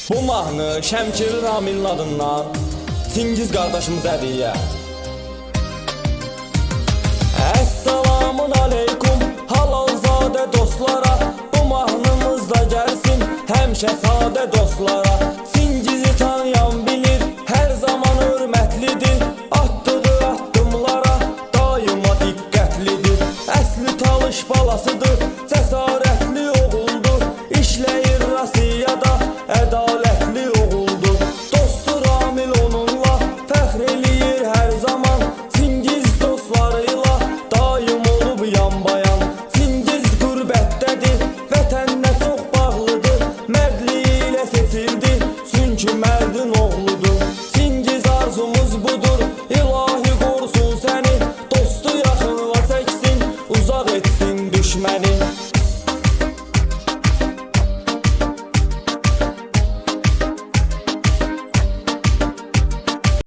Bu mahnı Şəmkiri Ramilin adından Tingiz qardaşımız hədiyyə. Əssalamun aleykum halalzadə dostlara, bu mahnımız da gəlsin həmişə sadə dostlara. Tingizi tanıyan bilir, hər zaman hörmətlidir, atdığı addımlara daima diqqətlidir. Əsli talış balasıdır, cəsarətli oğuldur, işləyir Rusiyada, əda